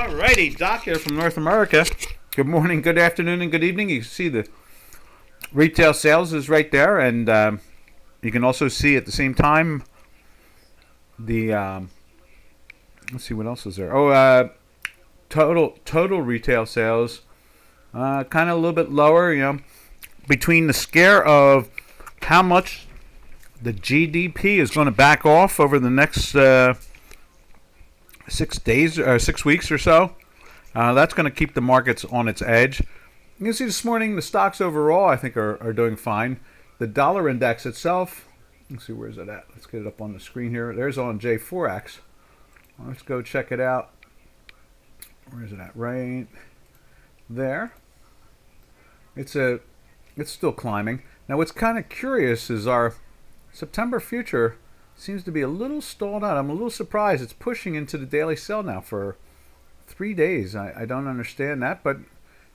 Alrighty, Doc here from North America. Good morning, good afternoon, and good evening. You can see the retail sales is right there, and you can also see at the same time the let's see what else is there. Total retail sales, kind of a little bit lower. Between the scare of how much the GDP is going to back off over the next 6 days or 6 weeks or so. That's going to keep the markets on its edge. You can see this morning the stocks overall I think are doing fine. The dollar index itself, let's see, where's it at? Let's get it up on the screen here. There's on J4X. Let's go check it out. Where is it at? Right there. It's still climbing. Now what's kind of curious is our September future seems to be a little stalled out. I'm a little surprised. It's pushing into the daily sell now for 3 days. I don't understand that, but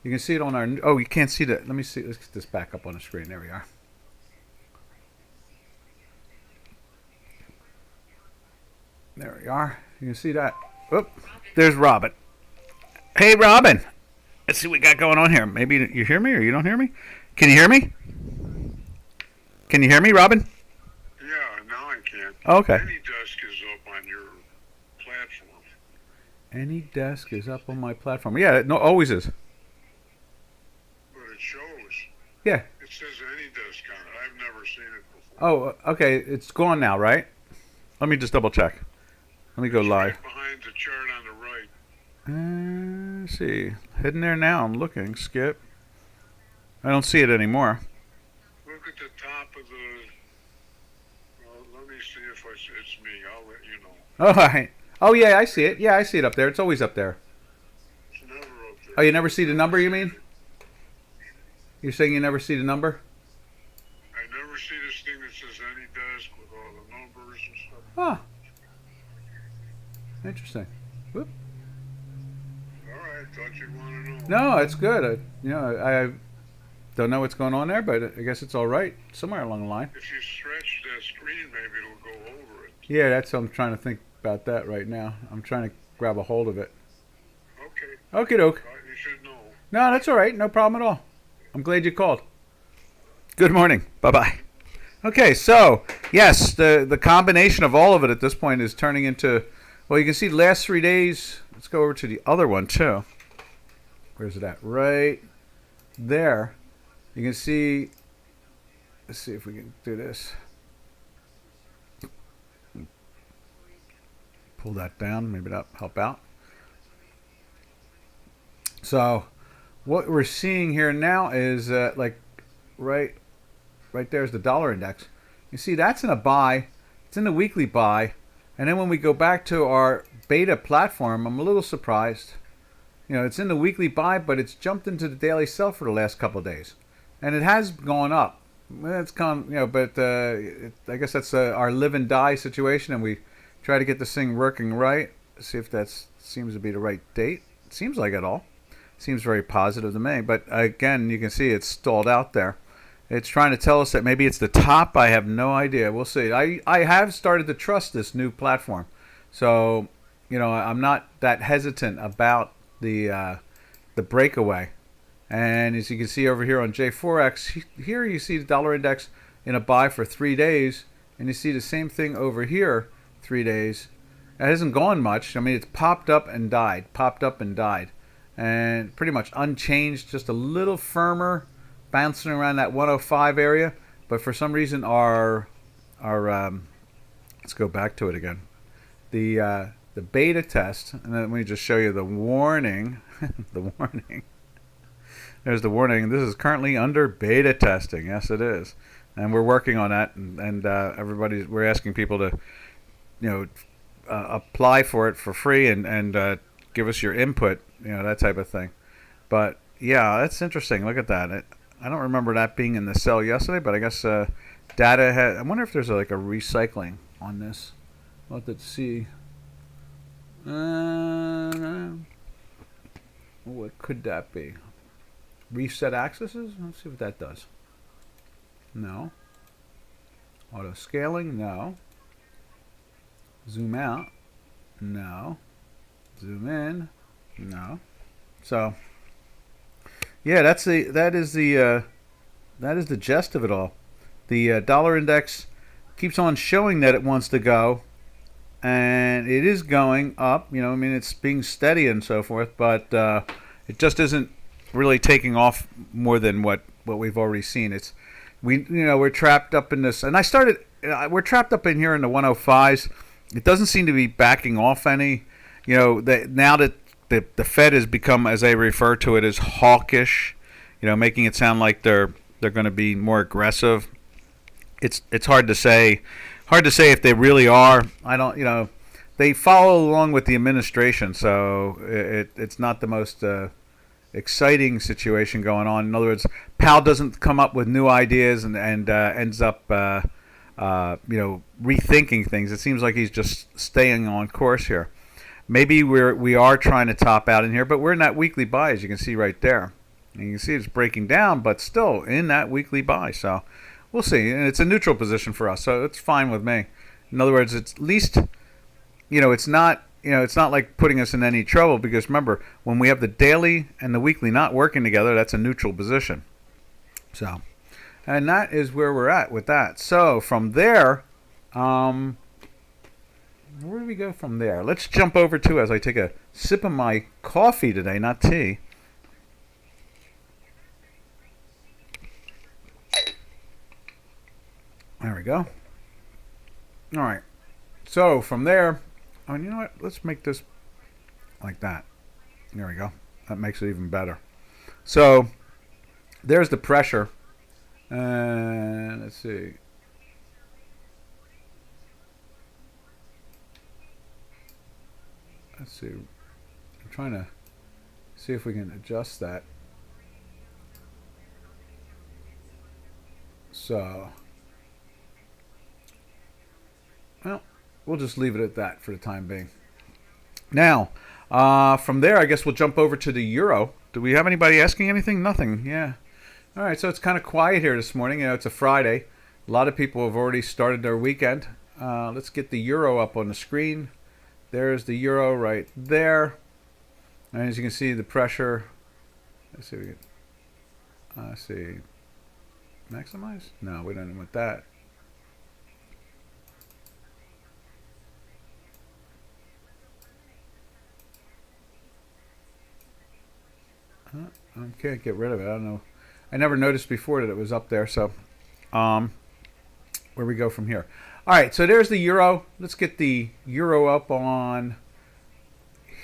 you can see it on our... Oh, you can't see that. Let me see. Let's get this back up on the screen. There we are. There we are. You can see that. Oh, there's Robin. Hey, Robin. Let's see what we got going on here. Maybe you hear me or you don't hear me? Can you hear me? Can you hear me, Robin? Yeah, now I can. Okay. Any desk is up on your platform. Any desk is up on my platform. Yeah, no, always is. But it shows. Yeah. It says any desk on it. I've never seen it before. Oh, okay. It's gone now, right? Let me just double check. Let me go live. Right behind the chart on the right. Let's see. Hidden there now. I'm looking. Skip. I don't see it anymore. Look at the top of the... Well, let me see if it's me. I'll let you know. Oh, all right. Oh, yeah, I see it. Yeah, I see it up there. It's always up there. It's never up there. Oh, you never see the number, you mean? You're saying you never see the number? I never see this thing that says any desk with all the numbers and stuff. Ah. Interesting. Whoop. All right, thought you'd want to know. No, it's good. I don't know what's going on there, but I guess it's all right somewhere along the line. If you stretch that screen, maybe it'll go over it. Yeah, that's what I'm trying to think about that right now. I'm trying to grab a hold of it. Okay. Okie doke. You should know. No, that's all right. No problem at all. I'm glad you called. Good morning. Bye-bye. Okay, so, yes, the combination of all of it at this point is turning into... Well, you can see the last 3 days. Let's go over to the other one, too. Where's it at? Right there. You can see... Let's see if we can do this. Pull that down. Maybe that'll help out. So, what we're seeing here now is, right there's the dollar index. You see, that's in a buy. It's in the weekly buy. And then when we go back to our beta platform, I'm a little surprised. It's in the weekly buy, but it's jumped into the daily sell for the last couple of days. And it has gone up. It's gone, but I guess that's our live and die situation, and we try to get this thing working right. See if that seems to be the right date. It seems like it all. Seems very positive to me. But again, you can see it's stalled out there. It's trying to tell us that maybe it's the top. I have no idea. We'll see. I have started to trust this new platform. So, I'm not that hesitant about the breakaway. And as you can see over here on J4X, here you see the dollar index in a buy for 3 days. And you see the same thing over here, 3 days. It hasn't gone much. I mean, it's popped up and died, popped up and died. And pretty much unchanged, just a little firmer, bouncing around that 105 area. But for some reason, our let's go back to it again. The beta test, and then let me just show you the warning. The warning. There's the warning. This is currently under beta testing. Yes, it is, and we're working on that. And we're asking people to, apply for it for free and give us your input. That type of thing. But yeah, that's interesting. Look at that. I don't remember that being in the cell yesterday, but I guess data had. I wonder if there's like a recycling on this. We'll have to see. What could that be? Reset accesses? Let's see what that does. No. Auto scaling? No. Zoom out? No. Zoom in? No. So yeah, that is the gist of it all. The dollar index keeps on showing that it wants to go, and it is going up. I mean, it's being steady and so forth, but it just isn't really taking off more than what we've already seen. We're trapped up in this, and we're trapped up in here in the 105s. It doesn't seem to be backing off any. Now that the Fed has become, as I refer to it, as hawkish. Making it sound like they're going to be more aggressive. It's hard to say. Hard to say if they really are. I don't. They follow along with the administration, so it's not the most exciting situation going on. In other words, Powell doesn't come up with new ideas and ends up rethinking things. It seems like he's just staying on course here. Maybe we are trying to top out in here, but we're in that weekly buy, as you can see right there. And you can see it's breaking down, but still in that weekly buy. So we'll see. And it's a neutral position for us, so it's fine with me. In other words, it's at least, it's not like putting us in any trouble, because remember, when we have the daily and the weekly not working together, that's a neutral position. So, and that is where we're at with that. So from there, where do we go from there? Let's jump over to, as I take a sip of my coffee today, not tea. There we go. All right. So from there, you know what? Let's make this like that. There we go. That makes it even better. So there's the pressure. And let's see. Let's see. I'm trying to see if we can adjust that. So, well, we'll just leave it at that for the time being. Now, from there, I guess we'll jump over to the euro. Do we have anybody asking anything? Nothing. Yeah. All right. So it's kind of quiet here this morning. It's a Friday. A lot of people have already started their weekend. Let's get the euro up on the screen. There's the euro right there. And as you can see, the pressure. Let's see. Let's see. Maximize? No, we don't want that. I can't get rid of it. I don't know. I never noticed before that it was up there. So, where we go from here? All right. So there's the euro. Let's get the euro up on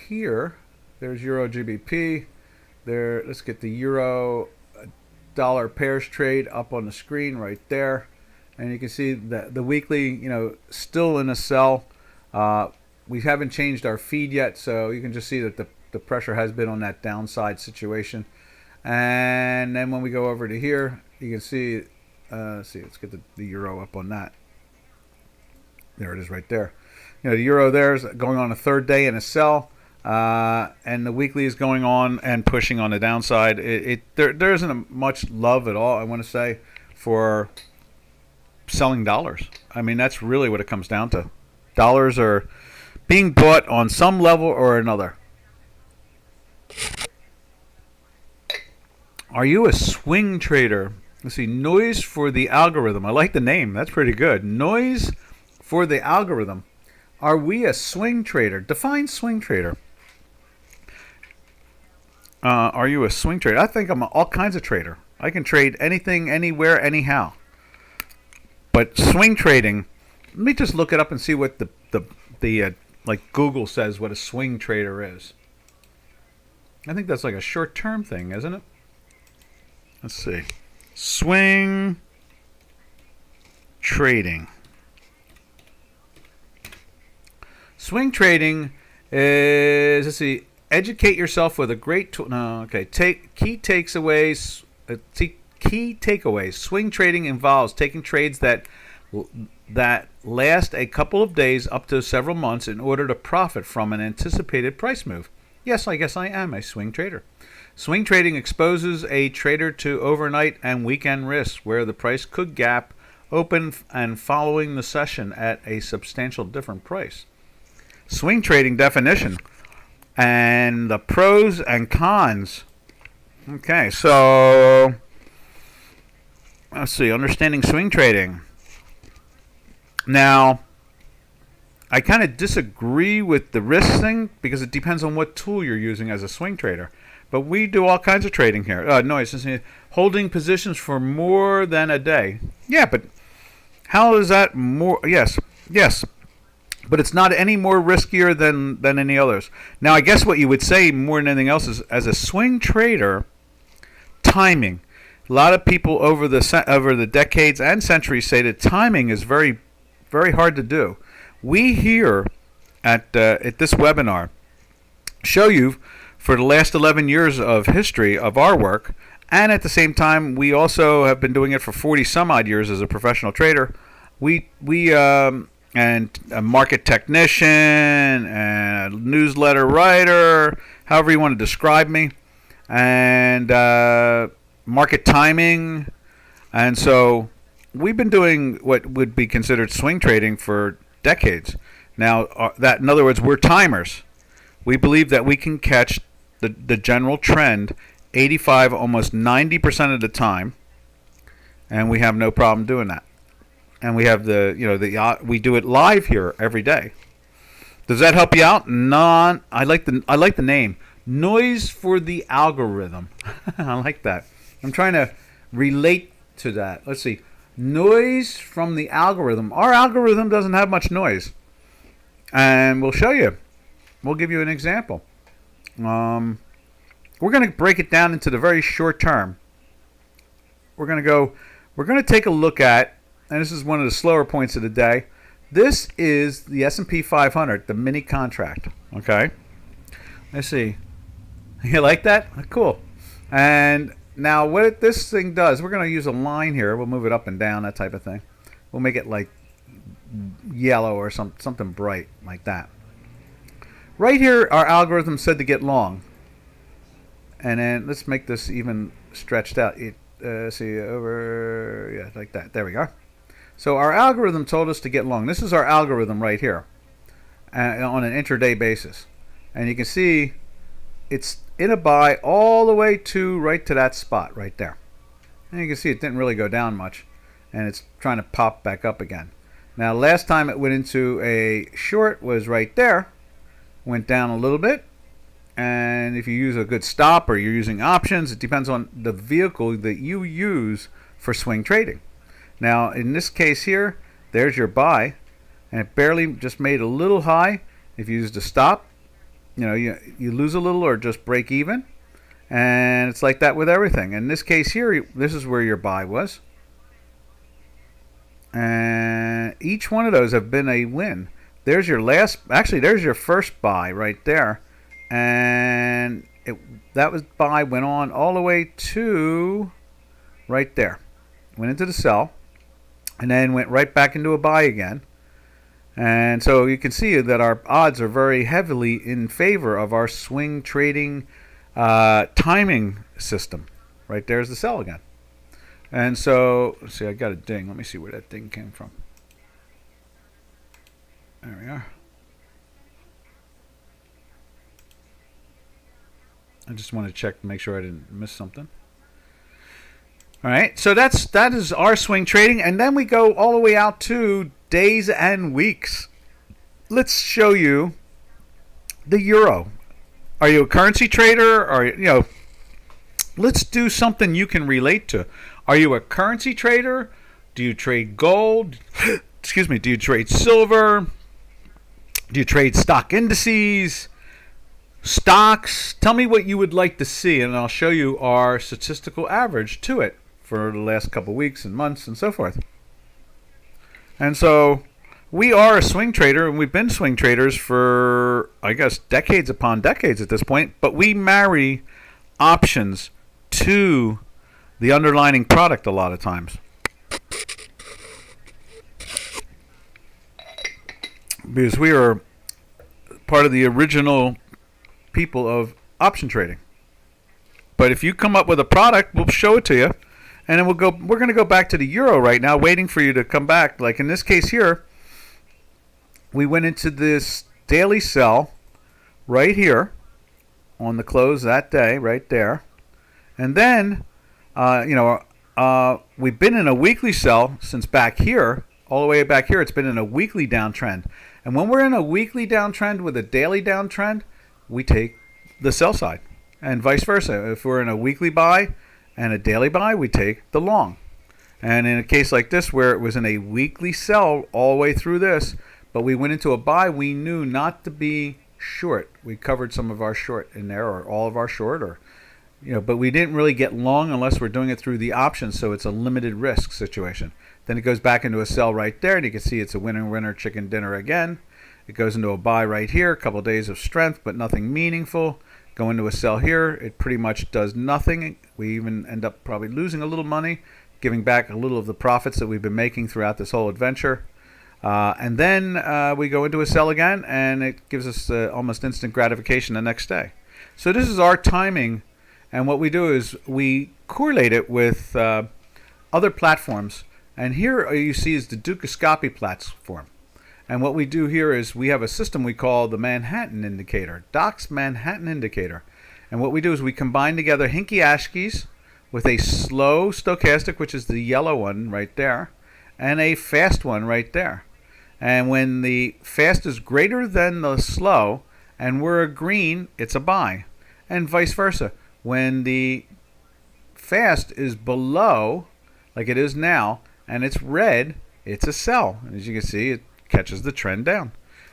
here. There's euro GBP. There. Let's get the euro dollar pairs trade up on the screen right there, and you can see that the weekly, still in a sell. We haven't changed our feed yet, so you can just see that the pressure has been on that downside situation. And then when we go over to here, you can see, let's get the euro up on that. There it is right there. The euro there is going on a third day in a sell. And the weekly is going on and pushing on the downside. There isn't much love at all, I want to say, for selling dollars. I mean, that's really what it comes down to. Dollars are being bought on some level or another. Are you a swing trader? Let's see. Noise for the algorithm. I like the name. That's pretty good. Noise for the algorithm. Are we a swing trader? Define swing trader. Are you a swing trader? I think I'm all kinds of trader. I can trade anything, anywhere, anyhow. But swing trading, let me just look it up and see what the like Google says what a swing trader is. I think that's like a short-term thing, isn't it? Let's see. Swing trading. Swing trading is, let's see, educate yourself with a great tool. No, okay. Key takeaways. Key takeaways. Swing trading involves taking trades that last a couple of days up to several months in order to profit from an anticipated price move. Yes, I guess I am a swing trader. Swing trading exposes a trader to overnight and weekend risks where the price could gap open and following the session at a substantial different price. Swing trading definition. and the pros and cons. Okay, so let's see. Understanding swing trading. Now, I kind of disagree with the risk thing because it depends on what tool you're using as a swing trader. But we do all kinds of trading here. Holding positions for more than a day. Yeah, but how is that more? Yes, yes. But it's not any more riskier than any others. Now, I guess what you would say more than anything else is, as a swing trader, timing. A lot of people over the decades and centuries say that timing is very, very hard to do. We here at this webinar show you for the last 11 years of history of our work, and at the same time, we also have been doing it for 40 some odd years as a professional trader. And a market technician, and a newsletter writer, however you want to describe me, and market timing. And so we've been doing what would be considered swing trading for decades. Now, that in other words, we're timers. We believe that we can catch the general trend 85, almost 90% of the time, and we have no problem doing that. And we have we do it live here every day. Does that help you out? I like the name. Noise for the algorithm. I like that. I'm trying to relate to that. Let's see. Noise from the algorithm. Our algorithm doesn't have much noise. And we'll show you. We'll give you an example. We're going to break it down into the very short term. We're going to take a look at, and this is one of the slower points of the day. This is the S&P 500, the mini contract. Okay? Let's see. You like that? Cool. And now what this thing does, we're going to use a line here. We'll move it up and down, that type of thing. We'll make it like yellow or something bright like that. Right here, our algorithm said to get long. And then let's make this even stretched out. See, over, yeah, like that. There we go. So our algorithm told us to get long. This is our algorithm right here on an intraday basis. And you can see it's in a buy all the way to right to that spot right there. And you can see it didn't really go down much. And it's trying to pop back up again. Now, last time it went into a short was right there. Went down a little bit. And if you use a good stop or you're using options, it depends on the vehicle that you use for swing trading. Now, in this case here, there's your buy, and it barely just made a little high. If you use the stop, you lose a little or just break even, and it's like that with everything. In this case here, this is where your buy was, and each one of those have been a win. There's your there's your first buy right there, and that was buy went on all the way to right there, went into the sell. And then went right back into a buy again. And so you can see that our odds are very heavily in favor of our swing trading timing system. Right there's the sell again. And so, let's see, I got a ding. Let me see where that ding came from. There we are. I just want to check to make sure I didn't miss something. All right, so that is our swing trading, and then we go all the way out to days and weeks. Let's show you the euro. Are you a currency trader? Or let's do something you can relate to. Are you a currency trader? Do you trade gold? Excuse me. Do you trade silver? Do you trade stock indices? Stocks? Tell me what you would like to see, and I'll show you our statistical average to it for the last couple weeks and months and so forth. And so we are a swing trader, and we've been swing traders for, I guess, decades upon decades at this point, but we marry options to the underlying product a lot of times. Because we are part of the original people of option trading. But if you come up with a product, we'll show it to you. And then we're going to go back to the euro right now, waiting for you to come back. Like in this case here, we went into this daily sell right here. on the close that day, right there. And then, we've been in a weekly sell since back here, all the way back here. It's been in a weekly downtrend. And when we're in a weekly downtrend with a daily downtrend, we take the sell side, and vice versa. If we're in a weekly buy and a daily buy, we take the long. And in a case like this, where it was in a weekly sell all the way through this, but we went into a buy, we knew not to be short. We covered some of our short in there, or all of our short, or but we didn't really get long unless we're doing it through the options, so it's a limited risk situation. Then it goes back into a sell right there, and you can see it's a winner chicken dinner again. It goes into a buy right here, a couple of days of strength, but nothing meaningful. Go into a sell here, it pretty much does nothing. We even end up probably losing a little money, giving back a little of the profits that we've been making throughout this whole adventure. And then we go into a sell again, and it gives us almost instant gratification the next day. So this is our timing, and what we do is we correlate it with other platforms. And here you see is the Dukascopy platform. And what we do here is we have a system we call the Manhattan Indicator, Doc's Manhattan Indicator. And what we do is we combine together Hinky Ashkeys with a slow stochastic, which is the yellow one right there, and a fast one right there. And when the fast is greater than the slow and we're a green, it's a buy. And vice versa. When the fast is below, like it is now, and it's red, it's a sell. And as you can see, it catches the trend down.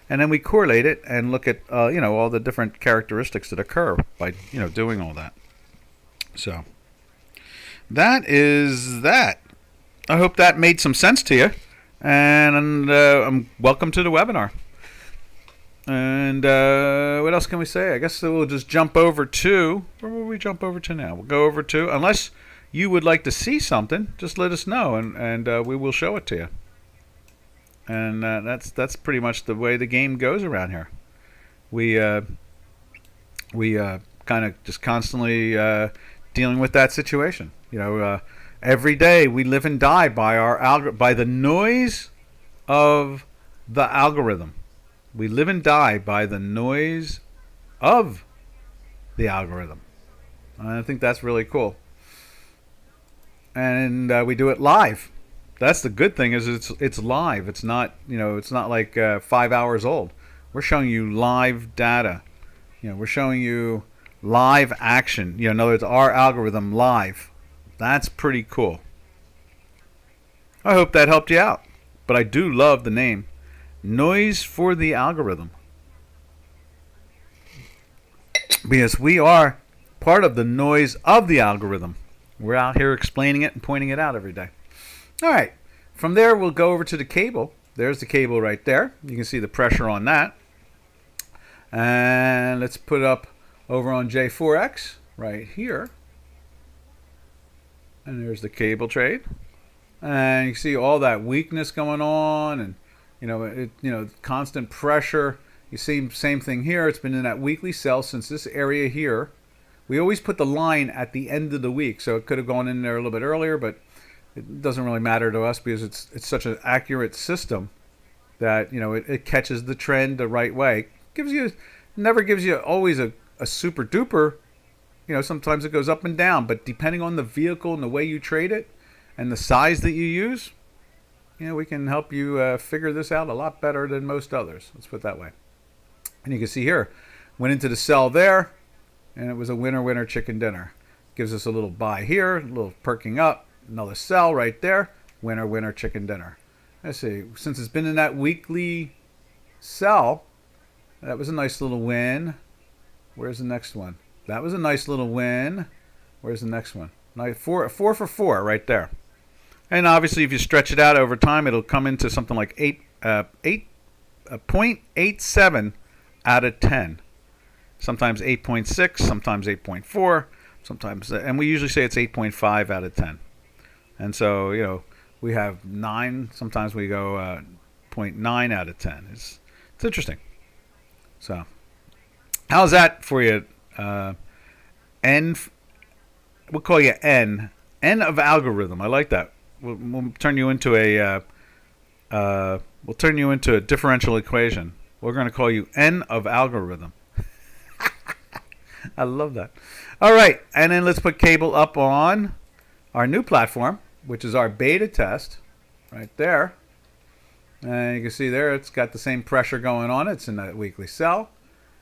And then we correlate it and look at all the different characteristics that occur by doing all that. So that is that. I hope that made some sense to you. And welcome to the webinar. And what else can we say? I guess we'll just jump over to, where will we jump over to now? We'll go over to, unless you would like to see something, just let us know, and we will show it to you. And that's pretty much the way the game goes around here. We kind of just constantly dealing with that situation. Every day we live and die by by the noise of the algorithm. We live and die by the noise of the algorithm. And I think that's really cool. And we do it live. That's the good thing, is it's live. It's not it's not like 5 hours old. We're showing you live data. We're showing you live action. In other words, our algorithm live. That's pretty cool. I hope that helped you out. But I do love the name, Noise for the Algorithm, because we are part of the noise of the algorithm. We're out here explaining it and pointing it out every day. All right. From there, we'll go over to the cable. There's the cable right there. You can see the pressure on that. And let's put it up over on J4X right here. And there's the cable trade. And you can see all that weakness going on, and constant pressure. You see same thing here. It's been in that weekly sell since this area here. We always put the line at the end of the week, so it could have gone in there a little bit earlier, but it doesn't really matter to us because it's such an accurate system that it catches the trend the right way. Never gives you always a super duper. Sometimes it goes up and down, but depending on the vehicle and the way you trade it and the size that you use, we can help you figure this out a lot better than most others. Let's put it that way. And you can see here, went into the sell there, and it was a winner chicken dinner. Gives us a little buy here, a little perking up, another sell right there, winner chicken dinner. Let's see, since it's been in that weekly sell, that was a nice little win. Where's the next one? That was a nice little win. Where's the next one? Four for four right there. And obviously, if you stretch it out over time, it'll come into something like 0.87 out of 10. Sometimes 8.6, sometimes 8.4, sometimes, and we usually say it's 8.5 out of 10. And so, we have 9. Sometimes we go 0.9 out of 10. It's interesting. So, how's that for you? N. We'll call you N. N of algorithm. I like that. We'll turn you into a differential equation. We're going to call you N of algorithm. I love that. All right, and then let's put cable up on our new platform, which is our beta test, right there. And you can see there, it's got the same pressure going on. It's in a weekly sell.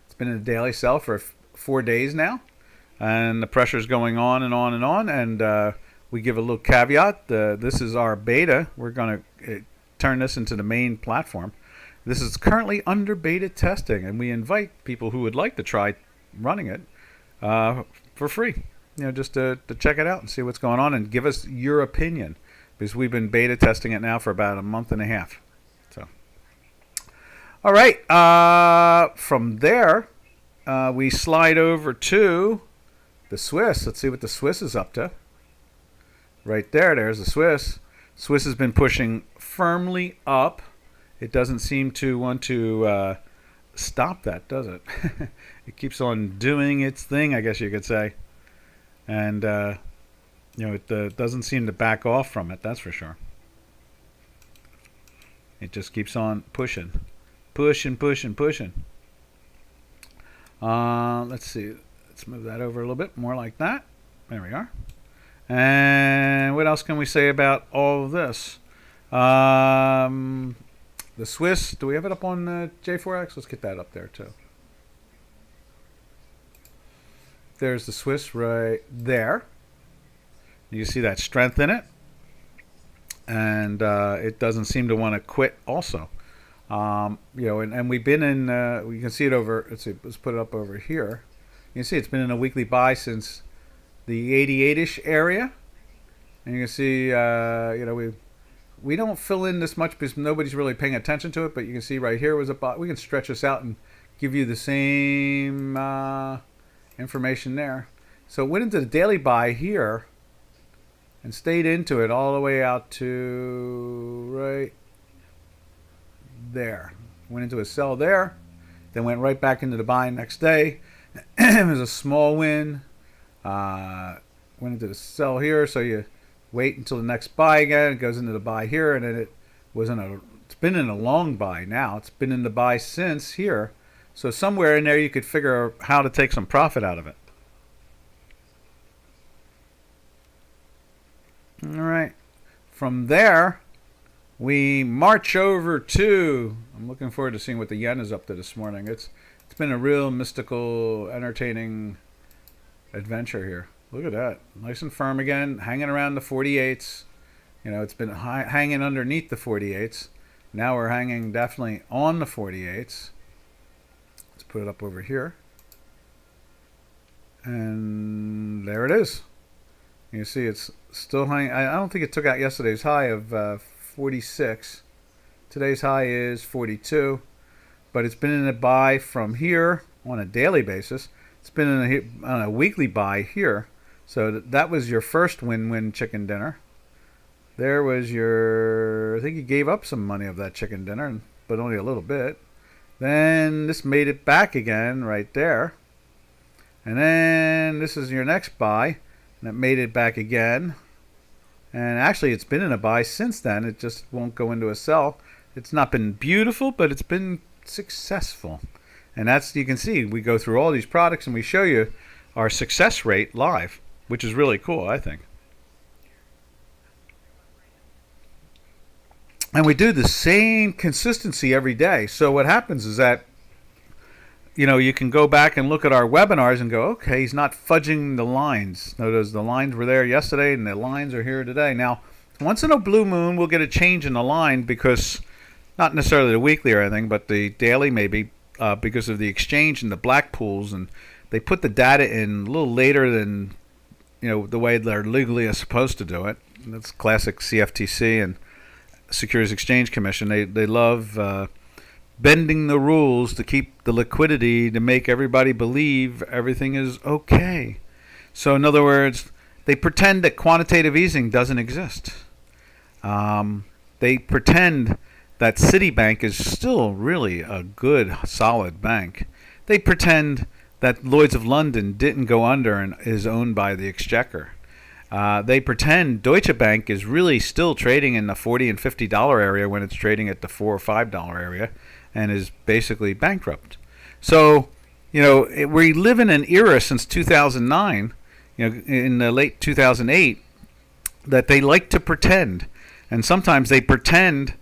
It's been in a daily sell for 4 days now, and the pressure is going on and on and on. And we give a little caveat. This is our beta. We're going to turn this into the main platform. This is currently under beta testing, and we invite people who would like to try running it for free. Just to check it out and see what's going on and give us your opinion, because we've been beta testing it now for about a month and a half. So, all right. From there, we slide over to the Swiss. Let's see what the Swiss is up to. Right there, there's the Swiss. Swiss has been pushing firmly up. It doesn't seem to want to stop that, does it? It keeps on doing its thing, I guess you could say. And, it doesn't seem to back off from it, that's for sure. It just keeps on pushing. Pushing. Let's see. Let's move that over a little bit more like that. There we are. And what else can we say about all of this? The Swiss, do we have it up on J4X? Let's get that up there too. There's the Swiss right there. You see that strength in it. And it doesn't seem to want to quit also. And we've been in, we can see it over, let's put it up over here. You can see it's been in a weekly buy since the 88-ish area. And you can see, we don't fill in this much because nobody's really paying attention to it, but you can see right here was a buy. We can stretch this out and give you the same information there. So it went into the daily buy here and stayed into it all the way out to right there. Went into a sell there, then went right back into the buy next day. It was a small win. Went into the sell here, so you wait until the next buy again. It goes into the buy here, and then it's been in a long buy now. It's been in the buy since here. So somewhere in there you could figure how to take some profit out of it. All right. From there, we march over to, I'm looking forward to seeing what the yen is up to this morning. It's been a real mystical, entertaining adventure here. Look at that. Nice and firm again, hanging around the 48s. It's been hanging underneath the 48s. Now we're hanging definitely on the 48s. Let's put it up over here. And there it is. You see it's still hanging. I don't think it took out yesterday's high of 46. Today's high is 42. But it's been in a buy from here on a daily basis. It's been on a weekly buy here. So that was your first win-win chicken dinner. There was I think you gave up some money of that chicken dinner, but only a little bit. Then this made it back again right there. And then this is your next buy. And it made it back again. And actually it's been in a buy since then. It just won't go into a sell. It's not been beautiful, but it's been successful. And you can see, we go through all these products and we show you our success rate live, which is really cool, I think. And we do the same consistency every day. So what happens is that, you can go back and look at our webinars and go, okay, he's not fudging the lines. Notice the lines were there yesterday and the lines are here today. Now, once in a blue moon, we'll get a change in the line because, not necessarily the weekly or anything, but the daily maybe, because of the exchange and the black pools, and they put the data in a little later than the way they're legally supposed to do it. That's classic CFTC and Securities Exchange Commission. They love bending the rules to keep the liquidity to make everybody believe everything is okay. So in other words, they pretend that quantitative easing doesn't exist. They pretend that Citibank is still really a good, solid bank. They pretend that Lloyd's of London didn't go under and is owned by the Exchequer. They pretend Deutsche Bank is really still trading in the $40 and $50 area when it's trading at the $4 or $5 area and is basically bankrupt. So We live in an era since 2009, in the late 2008, that they like to pretend, and sometimes they pretend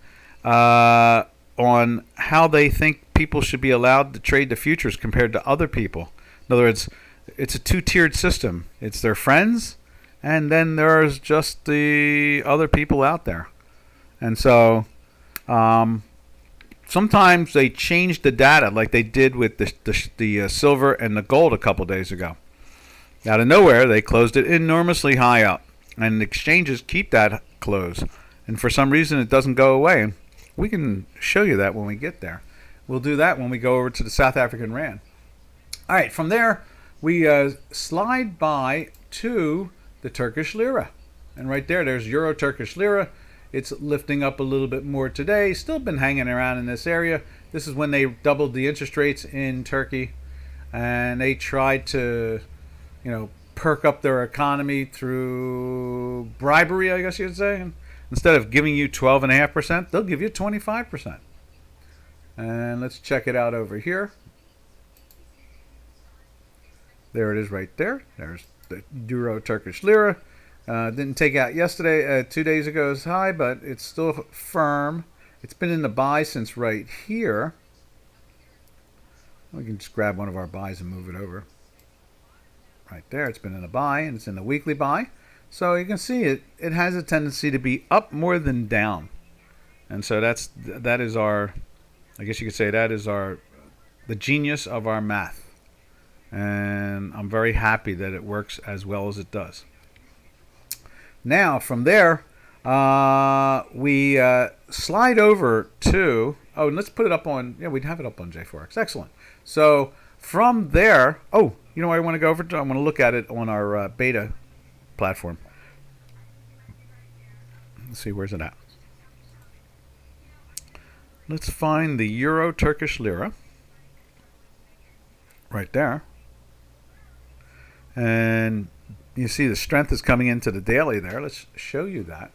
on how they think people should be allowed to trade the futures compared to other people. In other words, it's a two-tiered system. It's their friends, and then there's just the other people out there. And so sometimes they change the data, like they did with the silver and the gold a couple days ago. Out of nowhere, they closed it enormously high up, and exchanges keep that close. And for some reason, it doesn't go away. We can show you that when we get there. We'll do that when we go over to the South African Rand. All right, from there, we slide by to the Turkish lira. And right there's Euro Turkish lira. It's lifting up a little bit more today. Still been hanging around in this area. This is when they doubled the interest rates in Turkey. And they tried to, perk up their economy through bribery, I guess you'd say. Instead of giving you 12.5%, they'll give you 25%. And let's check it out over here. There it is right there. There's the Euro Turkish lira. Didn't take out yesterday, 2 days ago's high, but it's still firm. It's been in the buy since right here. We can just grab one of our buys and move it over. Right there, it's been in a buy, and it's in the weekly buy. So you can see it has a tendency to be up more than down. And so that is our, I guess you could say that is the genius of our math. And I'm very happy that it works as well as it does. Now, from there, we slide over to, and let's put it up on, we'd have it up on J4X. Excellent. So from there, you know what I want to go over to? I want to look at it on our beta platform. Let's see, where's it at? Let's find the Euro Turkish lira. Right there. And you see the strength is coming into the daily there. Let's show you that.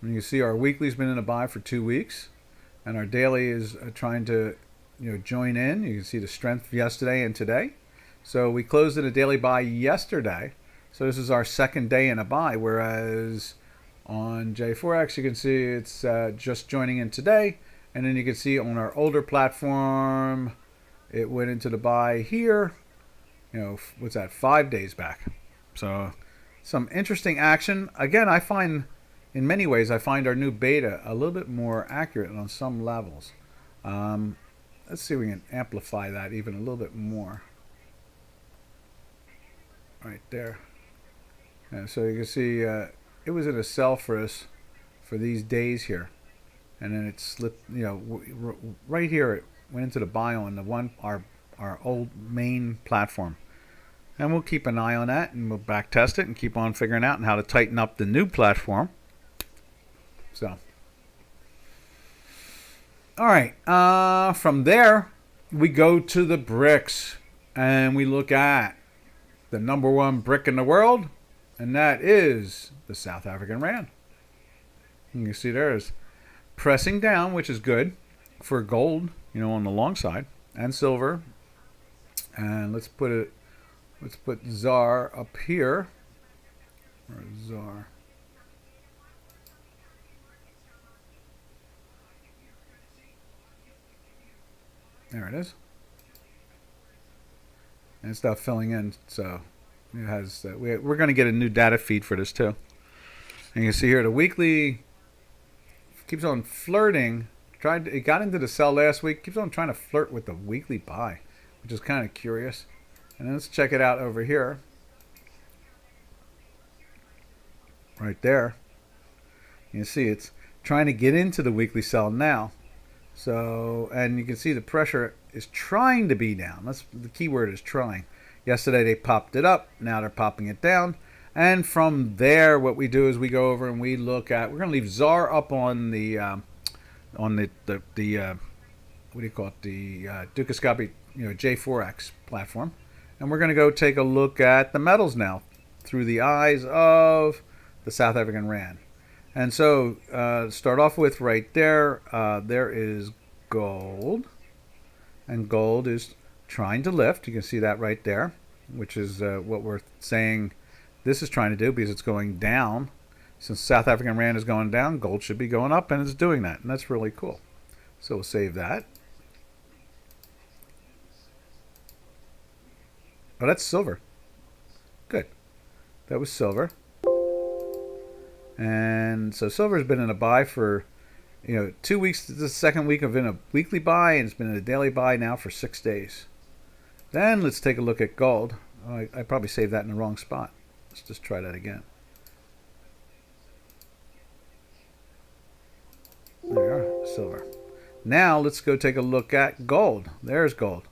And you see our weekly's been in a buy for 2 weeks, and our daily is trying to join in. You can see the strength yesterday and today. So we closed in a daily buy yesterday. So this is our second day in a buy, whereas on J4X you can see it's just joining in today. And then you can see on our older platform, it went into the buy here, what's that, 5 days back. So some interesting action. Again, I find, in many ways, I find our new beta a little bit more accurate on some levels. Let's see if we can amplify that even a little bit more. Right there. So you can see it was in a sell for us for these days here. And then it slipped, right here it went into the buy on our old main platform. And we'll keep an eye on that, and we'll back test it and keep on figuring out how to tighten up the new platform. So, all right, from there we go to the BRICS, and we look at the number one brick in the world, and that is the South African Rand. And you see there's pressing down, which is good for gold, on the long side, and silver. And let's put ZAR up here. Or ZAR. There it is. And it's not filling in, so it has. We're going to get a new data feed for this too. And you can see here the weekly keeps on flirting. It got into the sell last week. Keeps on trying to flirt with the weekly buy, which is kind of curious. And let's check it out over here. Right there. You can see it's trying to get into the weekly sell now. So, and you can see the pressure is trying to be down. The key word is trying. Yesterday they popped it up. Now they're popping it down. And from there, what we do is we go over and we look at. We're going to leave ZAR up on the what do you call it? The Dukascopy, J4X platform, and we're going to go take a look at the metals now through the eyes of the South African Rand. And so start off with right there, there is gold. And gold is trying to lift. You can see that right there, which is what we're saying this is trying to do because it's going down. Since South African Rand is going down, gold should be going up, and it's doing that. And that's really cool. So we'll save that. Oh, that's silver. Good. That was silver. And so silver's been in a buy for, 2 weeks. This is the second week of in a weekly buy, and it's been in a daily buy now for 6 days. Then let's take a look at gold. Oh, I probably saved that in the wrong spot. Let's just try that again. There we are, silver. Now let's go take a look at gold. There's gold.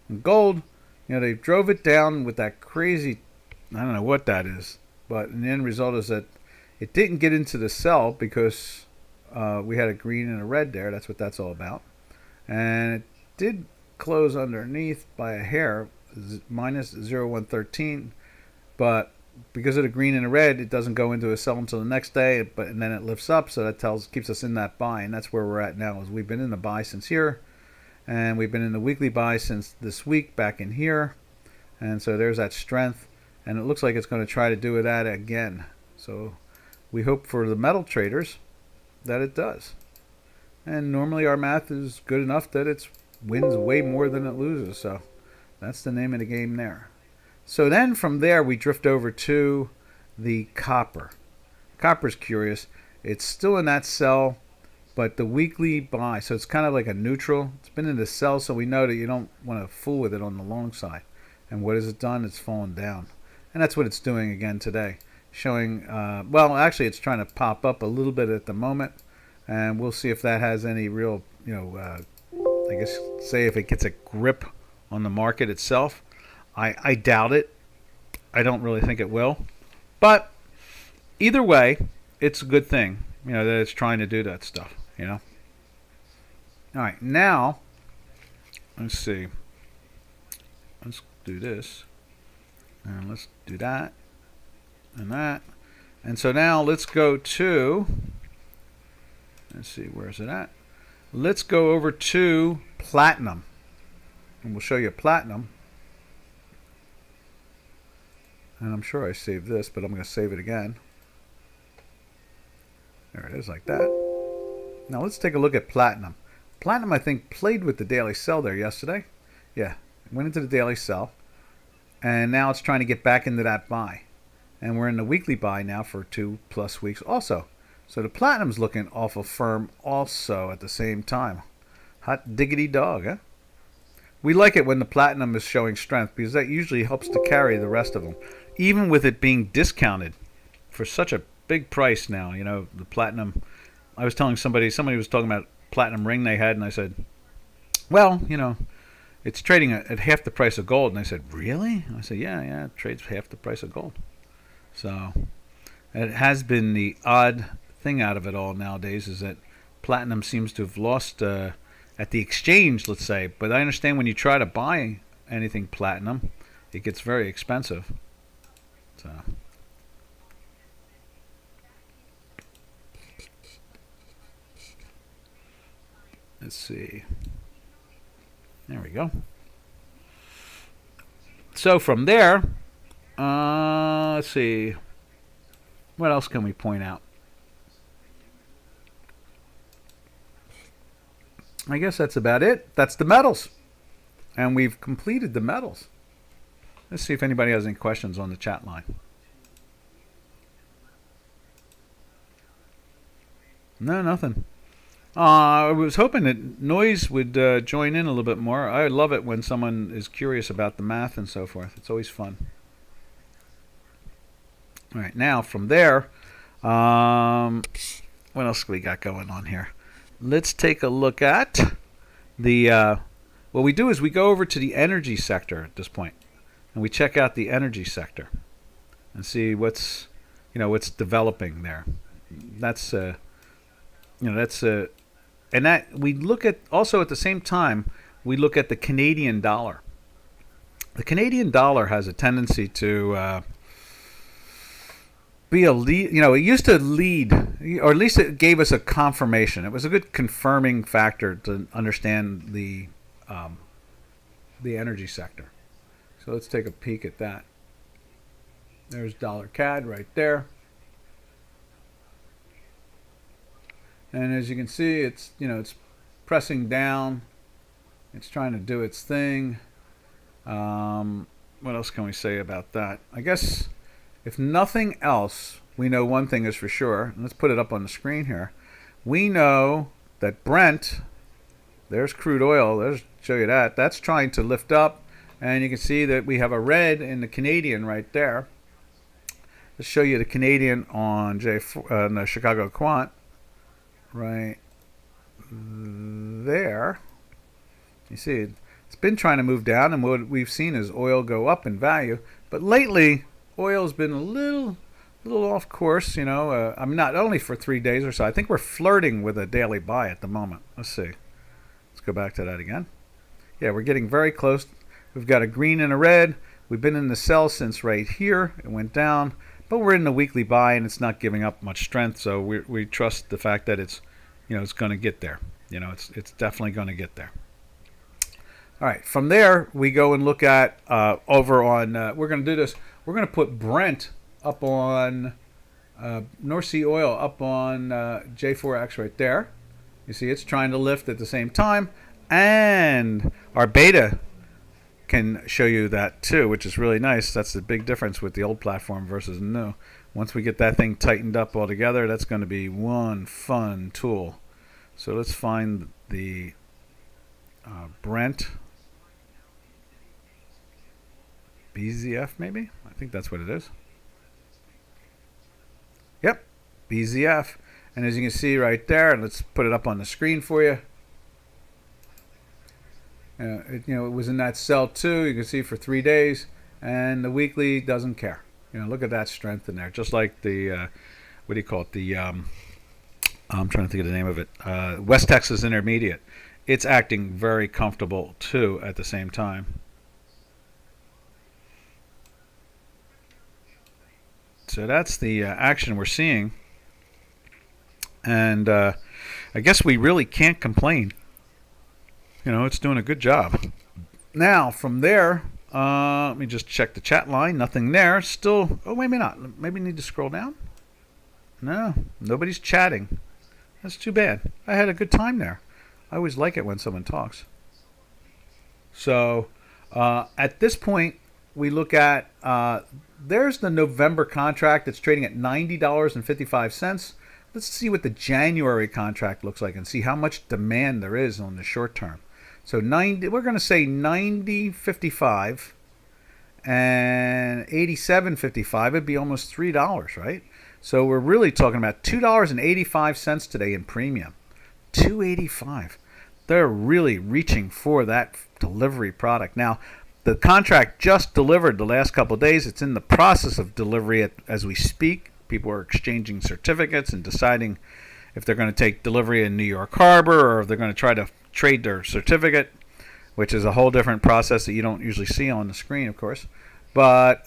And gold, they drove it down with that crazy, I don't know what that is, but the end result is that it didn't get into the sell because we had a green and a red there. That's what that's all about. And it did close underneath by a hair, minus 0.113, but because of the green and the red, it doesn't go into a sell until the next day, and then it lifts up, so that keeps us in that buy, and that's where we're at now. Is we've been in the buy since here, and we've been in the weekly buy since this week back in here, and so there's that strength, and it looks like it's going to try to do that again. So we hope for the metal traders that it does, and normally our math is good enough that it wins way more than it loses, so that's the name of the game there. So then from there we drift over to the copper. Copper's curious. It's still in that sell, but the weekly buy, so it's kind of like a neutral. It's been in the sell, so we know that you don't want to fool with it on the long side. And what has it done? It's fallen down. And that's what it's doing again today. Showing, well, actually it's trying to pop up a little bit at the moment. And we'll see if that has any real, I guess, say if it gets a grip on the market itself. I doubt it. I don't really think it will. But either way, it's a good thing, that it's trying to do that stuff, All right, now, let's see. Let's do this. And let's do that. And that. And so now let's go to, let's see, where is it at? Let's go over to platinum. And we'll show you platinum. And I'm sure I saved this, but I'm going to save it again. There it is, like that. Now let's take a look at platinum. Platinum, I think, played with the daily sell there yesterday. Yeah, it went into the daily sell. And now it's trying to get back into that buy. And we're in the weekly buy now for 2+ weeks also. So the platinum's looking awful firm also at the same time. Hot diggity dog, huh? We like it when the platinum is showing strength because that usually helps to carry the rest of them. Even with it being discounted for such a big price now, the platinum. I was telling somebody was talking about platinum ring they had, and I said, well, it's trading at half the price of gold. And I said, really? And I said, yeah, it trades half the price of gold. So it has been the odd thing out of it all nowadays is that platinum seems to have lost at the exchange, let's say. But I understand when you try to buy anything platinum, it gets very expensive. So let's see. There we go. So from there, let's see. What else can we point out? I guess that's about it. That's the metals. And we've completed the metals. Let's see if anybody has any questions on the chat line. No, nothing. I was hoping that Noise would join in a little bit more. I love it when someone is curious about the math and so forth. It's always fun. All right, now from there, what else we got going on here? Let's take a look at the, what we do is we go over to the energy sector at this point, and we check out the energy sector and see what's developing there. That's, and that we look at also at the same time, we look at the Canadian dollar. The Canadian dollar has a tendency to, be a lead. It used to lead, or at least it gave us a confirmation. It was a good confirming factor to understand the energy sector. So let's take a peek at that. There's dollar CAD right there. And as you can see, it's pressing down. It's trying to do its thing. What else can we say about that? I guess if nothing else, we know one thing is for sure. Let's put it up on the screen here. We know that Brent, there's crude oil. There's show you that. That's trying to lift up. And you can see that we have a red in the Canadian right there. Let's show you the Canadian on the Chicago Quant. Right there. You see, it's been trying to move down, and what we've seen is oil go up in value. But lately, oil's been a little off course. I'm not only for 3 days or so. I think we're flirting with a daily buy at the moment. Let's see. Let's go back to that again. Yeah, we're getting very close. We've got a green and a red. We've been in the sell since right here. It went down, but we're in the weekly buy, and it's not giving up much strength. So we trust the fact that it's going to get there. It's definitely going to get there. All right, from there we go and look at over on. We're going to do this. We're going to put Brent up on North Sea oil up on J4X right there. You see, it's trying to lift at the same time, and our beta can show you that too, which is really nice. That's the big difference with the old platform versus the new. Once we get that thing tightened up all together, that's going to be one fun tool. So let's find the Brent BZF maybe? I think that's what it is. Yep, BZF. And as you can see right there, let's put it up on the screen for you. It was in that sell too. You can see for 3 days, and the weekly doesn't care. Look at that strength in there. Just like the what do you call it? The I'm trying to think of the name of it. West Texas Intermediate. It's acting very comfortable too at the same time. So that's the action we're seeing, and I guess we really can't complain. It's doing a good job. Now from there, let me just check the chat line. Nothing there. Still, maybe not. Maybe need to scroll down. No, nobody's chatting. That's too bad. I had a good time there. I always like it when someone talks. So at this point, we look at there's the November contract. It's trading at $90.55. Let's see what the January contract looks like and see how much demand there is on the short term. So we're going to say 90.55 and 87.55. It'd be almost $3, right? So we're really talking about $2.85 today in premium. $2.85. They're really reaching for that delivery product. Now, the contract just delivered the last couple of days. It's in the process of delivery as we speak. People are exchanging certificates and deciding if they're going to take delivery in New York Harbor or if they're going to try to trade their certificate, which is a whole different process that you don't usually see on the screen, of course. But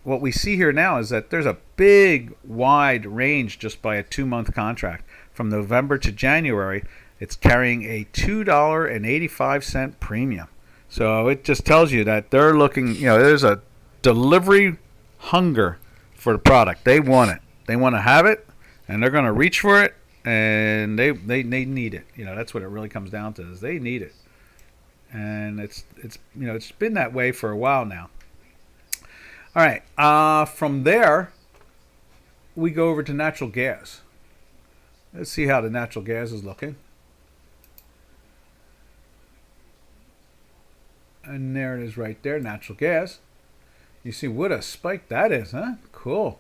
what we see here now is that there's a big, wide range just by a 2-month contract. From November to January, it's carrying a $2.85 premium. So it just tells you that they're looking, there's a delivery hunger for the product. They want it. They want to have it, and they're going to reach for it, and they need it. That's what it really comes down to, is they need it. And it's been that way for a while now. All right. From there, we go over to natural gas. Let's see how the natural gas is looking. And there it is right there, natural gas. You see what a spike that is, huh? Cool.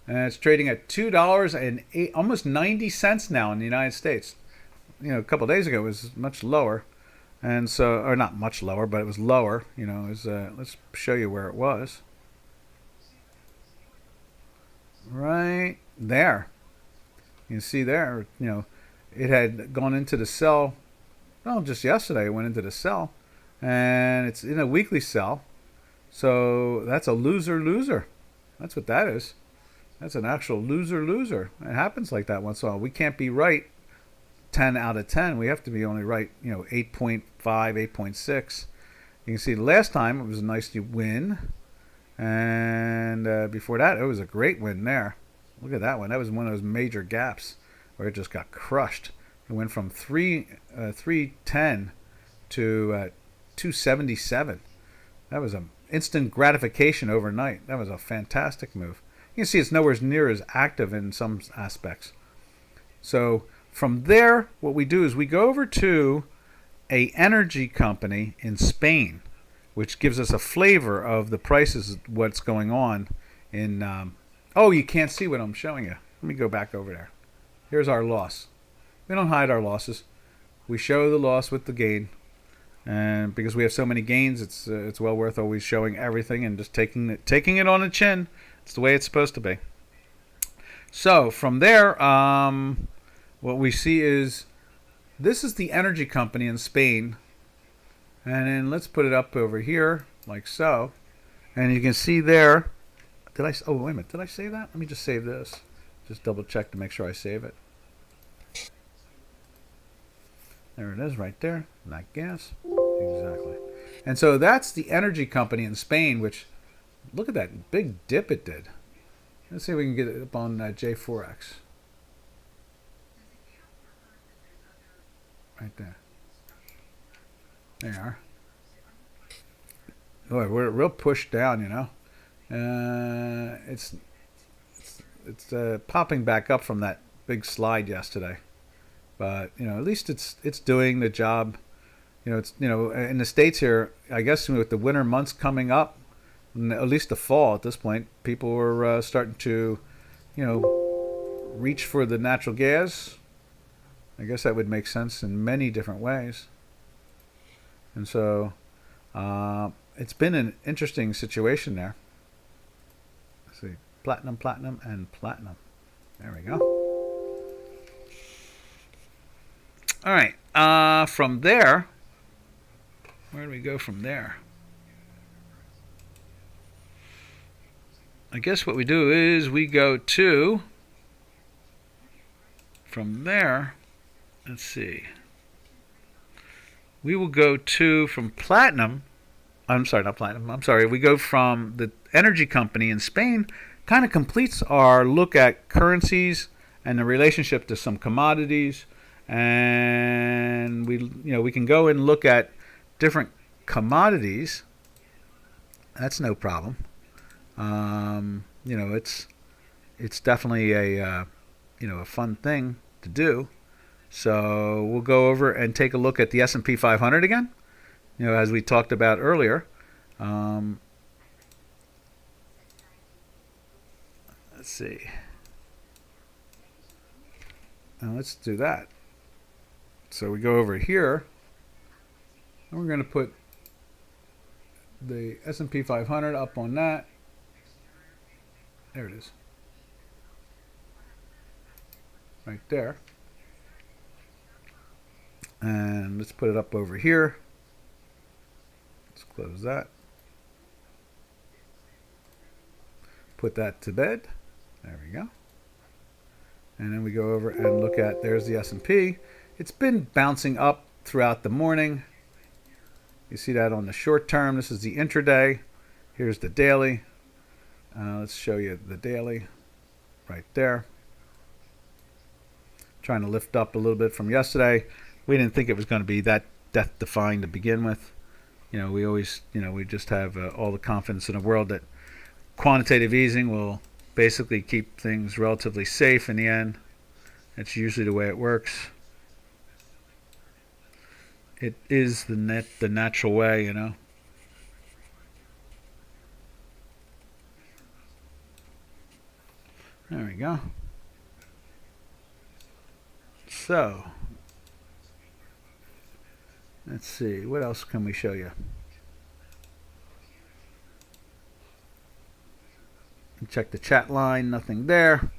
And it's trading at $2.08, almost 90 cents now in the United States. A couple of days ago it was much lower. And so, or not much lower, but it was lower. Let's show you where it was. Right there. You can see there, it had gone into the sell. Well, just yesterday it went into the sell. And it's in a weekly sell. So that's a loser. That's what that is. That's an actual loser. It happens like that once in a while. We can't be right 10 out of 10. We have to be only right, 8.5, 8.6. You can see the last time it was a nice win. And before that, it was a great win there. Look at that one. That was one of those major gaps where it just got crushed. It went from 310 to 277. That was an instant gratification overnight. That was a fantastic move. You can see it's nowhere near as active in some aspects. So from there, what we do is we go over to a energy company in Spain, which gives us a flavor of the prices, what's going on in... oh, you can't see what I'm showing you. Let me go back over there. Here's our loss. We don't hide our losses. We show the loss with the gain. And because we have so many gains, it's well worth always showing everything and just taking it on the chin. It's the way it's supposed to be. So from there, what we see is this is the energy company in Spain. And then let's put it up over here like so. And you can see there. Oh, wait a minute. Did I save that? Let me just save this. Just double check to make sure I save it. There it is right there. Not gas. Exactly. And so that's the energy company in Spain, which, look at that big dip it did. Let's see if we can get it up on J4X. Right there. There you are. Boy, we're real pushed down, It's popping back up from that big slide yesterday. But, at least it's doing the job. It's in the States here, I guess with the winter months coming up, at least the fall at this point, people were starting to, reach for the natural gas. I guess that would make sense in many different ways. And so it's been an interesting situation there. Let's see. Platinum, and platinum. There we go. All right. From there, where do we go from there? I guess what we do is we go to, from there, let's see. We will go to, from platinum, I'm sorry, not platinum, I'm sorry, we go from the energy company in Spain, kind of completes our look at currencies and the relationship to some commodities, and we can go and look at different commodities. That's no problem. It's definitely a fun thing to do. So we'll go over and take a look at the S&P 500 again, as we talked about earlier. Let's see. Now let's do that. So we go over here, and we're going to put the S&P 500 up on that. There it is. Right there. And let's put it up over here. Let's close that. Put that to bed. There we go. And then we go over and look at, there's the S&P. It's been bouncing up throughout the morning. You see that on the short term. This is the intraday. Here's the daily. Let's show you the daily right there. Trying to lift up a little bit from yesterday. We didn't think it was going to be that death-defying to begin with. We always, we just have all the confidence in the world that quantitative easing will basically keep things relatively safe in the end. That's usually the way it works. It is the natural way, There we go. So, let's see. What else can we show you? Check the chat line. Nothing there.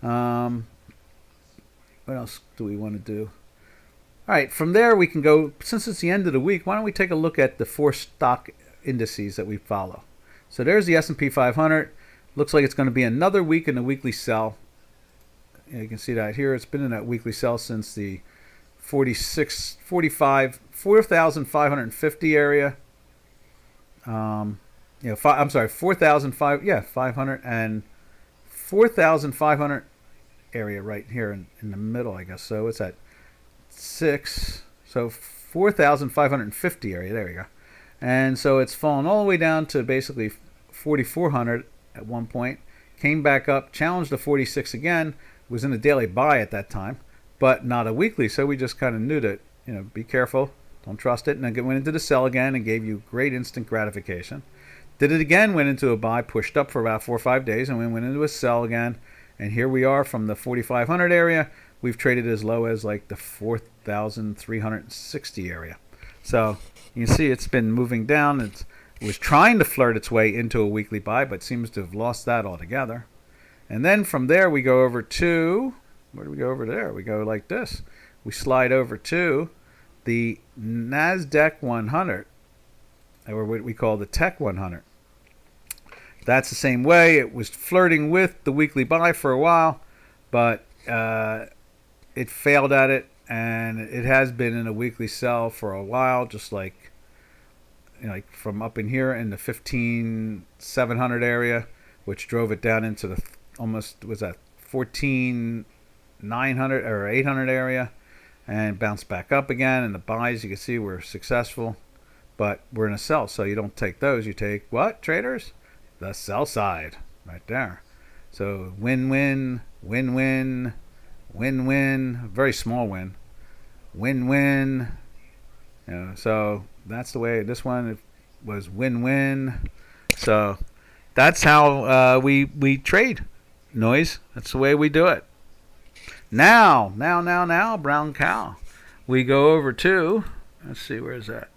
What else do we want to do? All right. From there, we can go, since it's the end of the week, why don't we take a look at the 4 stock indices that we follow? So there's the S&P 500. Looks like it's going to be another week in the weekly sell. You can see that here. It's been in that weekly sell since the 46, 45, 4,550 area. I'm sorry, 500 and 4,500 area right here in the middle, I guess. So it's at 6, so 4,550 area. There we go. And so it's fallen all the way down to basically 4,400 at one point. Came back up, challenged the 46 again. Was in a daily buy at that time, but not a weekly. So we just kind of knew that, be careful, don't trust it. And then it went into the sell again and gave you great instant gratification. Did it again, went into a buy, pushed up for about 4 or 5 days, and we went into a sell again. And here we are from the 4,500 area. We've traded as low as like the 4,360 area. So you see it's been moving down. It was trying to flirt its way into a weekly buy, but seems to have lost that altogether. And then from there we go over to, where do we go over there? We go like this. We slide over to the NASDAQ 100, or what we call the Tech 100. That's the same way. It was flirting with the weekly buy for a while, but it failed at it, and it has been in a weekly sell for a while, just like from up in here in the 15,700 area, which drove it down into the almost, was that 14,900 or 800 area, and bounced back up again. And the buys, you can see, were successful, but we're in a sell, so you don't take those. You take what, traders? The sell side right there. So win-win, win-win, win-win, very small win, win-win. So that's the way this one was, win-win. So that's how we trade, Noise. That's the way we do it. Now, brown cow. We go over to, let's see, where's that?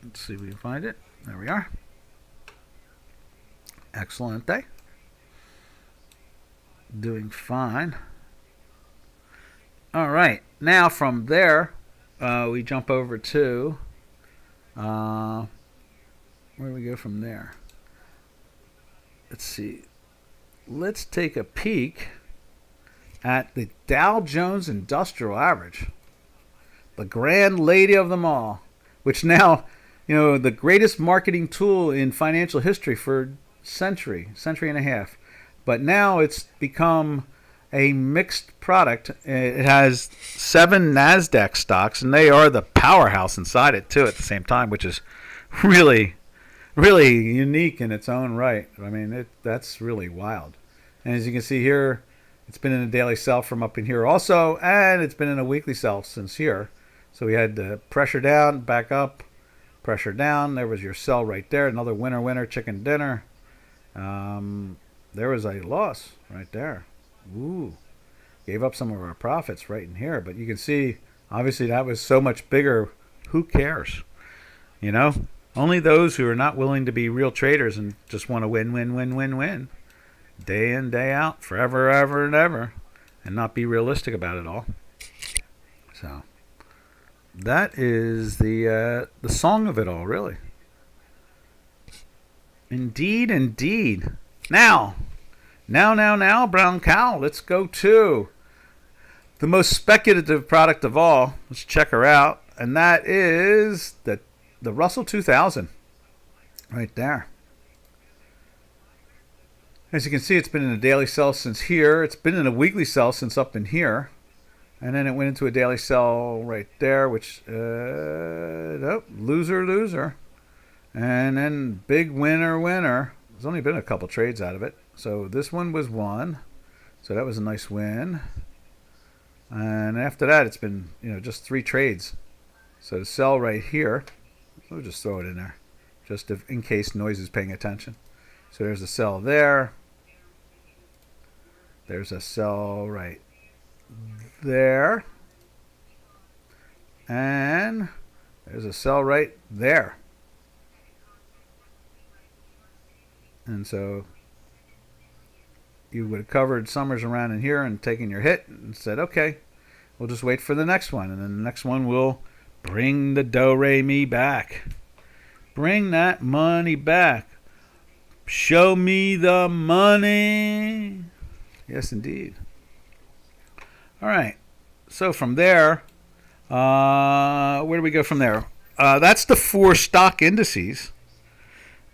Let's see if we can find it. There we are. Excellent day. Doing fine. All right. Now from there, we jump over to, where do we go from there? Let's see. Let's take a peek at the Dow Jones Industrial Average, the grand lady of them all, which now, the greatest marketing tool in financial history for century and a half. But now it's become a mixed product. It has 7 NASDAQ stocks, and they are the powerhouse inside it, too, at the same time, which is really, really unique in its own right. I mean, that's really wild. And as you can see here, it's been in a daily sell from up in here also, and it's been in a weekly sell since here. So we had the pressure down, back up, pressure down. There was your sell right there. Another winner, chicken dinner. There was a loss right there. Ooh. Gave up some of our profits right in here. But you can see, obviously, that was so much bigger. Who cares? Only those who are not willing to be real traders and just want to win. Day in, day out, forever, ever, and ever. And not be realistic about it all. So that is the song of it all, really. Indeed. Now, brown cow. Let's go to the most speculative product of all. Let's check her out, and that is the Russell 2000, right there. As you can see, it's been in a daily sell since here. It's been in a weekly sell since up in here. And then it went into a daily sell right there, which, nope, loser. And then big winner. There's only been a couple trades out of it. So this one was one. So that was a nice win. And after that, it's been, just 3 trades. So the sell right here, we'll just throw it in there, just in case Noise is paying attention. So there's a sell there. There's a sell right there. And there's a sell right there. And so you would have covered Summers around in here and taken your hit and said, okay, we'll just wait for the next one. And then the next one will bring the do-re-mi back. Bring that money back. Show me the money. Yes, indeed. All right. So from there, where do we go from there? That's the 4 stock indices.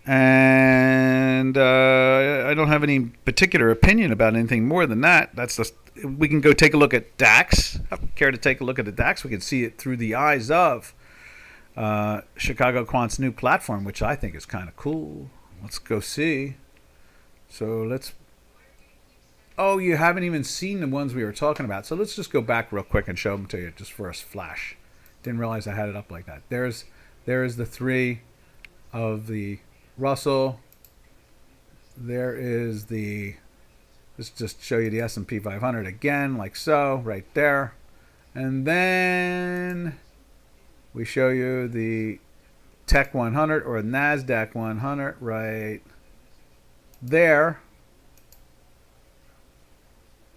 And I don't have any particular opinion about anything more than that. We can go take a look at DAX. If you care to take a look at the DAX, we can see it through the eyes of Chicago Quant's new platform, which I think is kind of cool. Let's go see. Oh, you haven't even seen the ones we were talking about. So let's just go back real quick and show them to you just for a flash. Didn't realize I had it up like that. There's the 3 of the Russell. There is let's just show you the S&P 500 again, like so, right there. And then we show you the Tech 100 or NASDAQ 100 right there.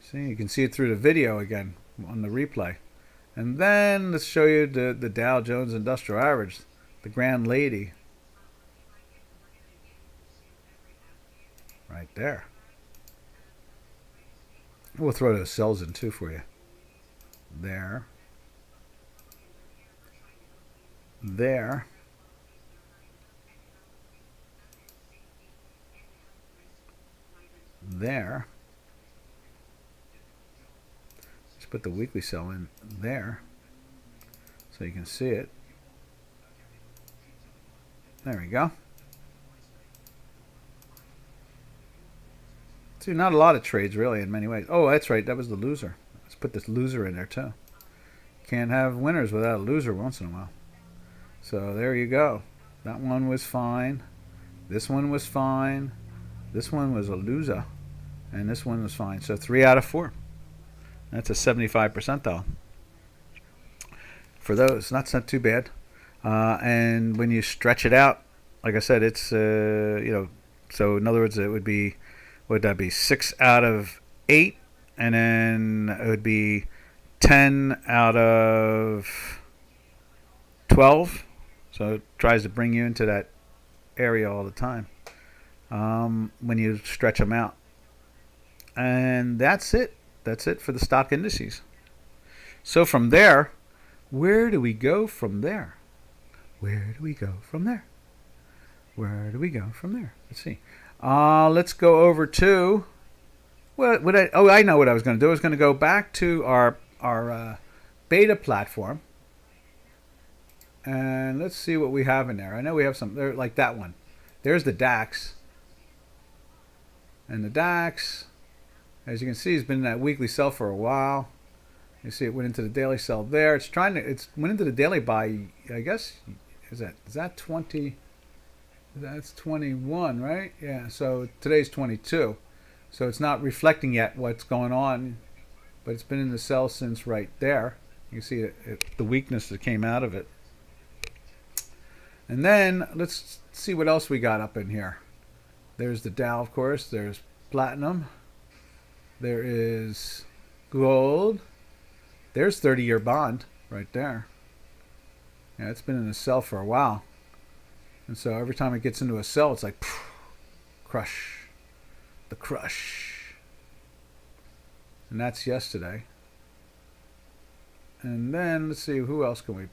See, you can see it through the video again on the replay. And then let's show you the Dow Jones Industrial Average, the Grand Lady. Right there. We'll throw those cells in too for you. There. There. There. Let's put the weekly cell in there so you can see it. There we go. See, not a lot of trades really in many ways. Oh, that's right. That was the loser. Let's put this loser in there too. Can't have winners without a loser once in a while. So there you go. That one was fine. This one was fine. This one was a loser. And this one was fine. So 3 out of 4. That's a 75 percentile. For those, not too bad. And when you stretch it out, like I said, it's, so in other words, it would be, would that be 6 out of 8? And then it would be 10 out of 12. So it tries to bring you into that area all the time when you stretch them out. And that's it. That's it for the stock indices. So from there, where do we go from there? Where do we go from there? Where do we go from there? Let's see. Let's go over to I know what I was going to do. I was going to go back to our beta platform, and let's see what we have in there. I know we have some there, like that one. There's the DAX, and the DAX, as you can see, has been in that weekly sell for a while. You see, it went into the daily sell there. It's went into the daily buy. I guess is that 20? That's 21, right? Yeah. So today's 22. So it's not reflecting yet what's going on, but it's been in the sell since right there. You can see the weakness that came out of it. And then let's see what else we got up in here. There's the Dow, of course. There's platinum. There is gold. There's 30-year bond right there. Yeah, it's been in a sell for a while. And so every time it gets into a sell, it's like crush. The crush. And that's yesterday. And then let's see, who else can we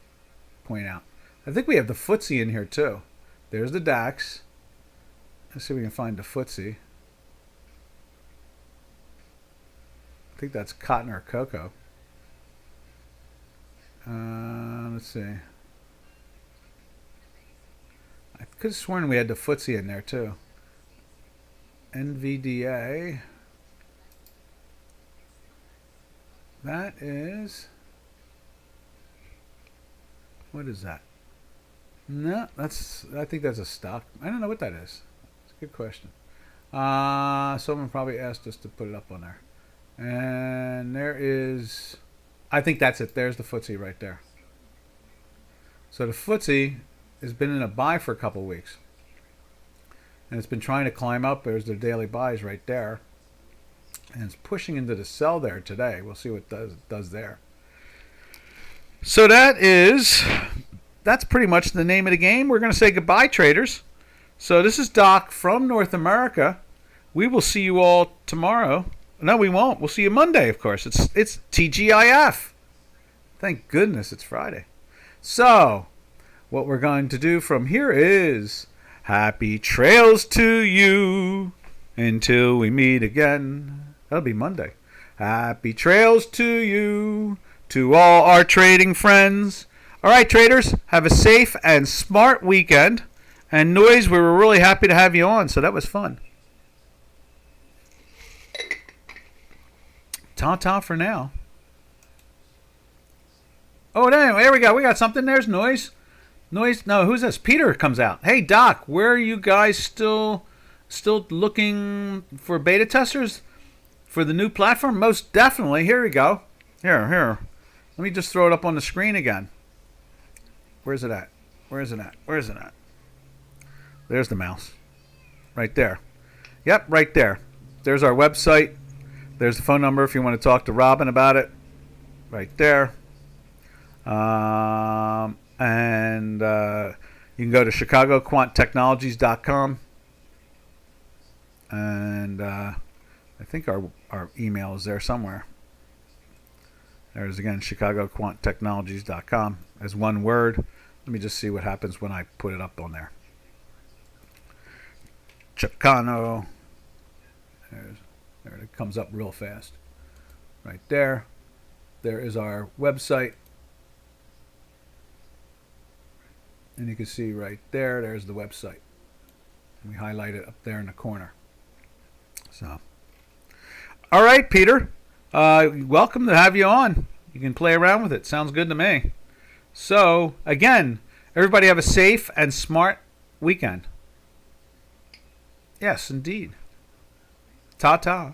point out? I think we have the FTSE in here too. There's the DAX. Let's see if we can find the FTSE. I think that's cotton or cocoa. Let's see. I could have sworn we had the FTSE in there too. NVDA. That is. What is that? No, I think that's a stock. I don't know what that is. It's a good question. Someone probably asked us to put it up on there. And there is. I think that's it. There's the FTSE right there. So the FTSE has been in a buy for a couple of weeks. And it's been trying to climb up. There's the daily buys right there. And it's pushing into the sell there today. We'll see what it does there. So that is that's pretty much the name of the game. We're going to say goodbye, traders. So this is Doc from North America. We will see you all tomorrow. No, we won't. We'll see you Monday, of course. It's TGIF. Thank goodness it's Friday. So, what we're going to do from here is happy trails to you until we meet again. That'll be Monday. Happy trails to you, to all our trading friends. All right, traders, have a safe and smart weekend. And Noise, we were really happy to have you on, so that was fun. Ta-ta for now. Oh, there we go. We got something. There's Noise. Noise. No, who's this? Peter comes out. Hey, Doc, where are you guys still looking for beta testers for the new platform? Most definitely. Here we go. Here. Let me just throw it up on the screen again. Where's it at? There's the mouse. Right there. Yep, right there. There's our website. There's the phone number if you want to talk to Robin about it. Right there. And you can go to chicagoquanttechnologies.com. And I think our email is there somewhere. There's again chicagoquanttechnologies.com as one word. Let me just see what happens when I put it up on there. Chicano. There it comes up real fast. Right there. There is our website. And you can see right there, there's the website. And we highlight it up there in the corner. So, all right, Peter. Welcome to have you on. You can play around with it. Sounds good to me. So, again, everybody have a safe and smart weekend. Yes, indeed. Ta-ta.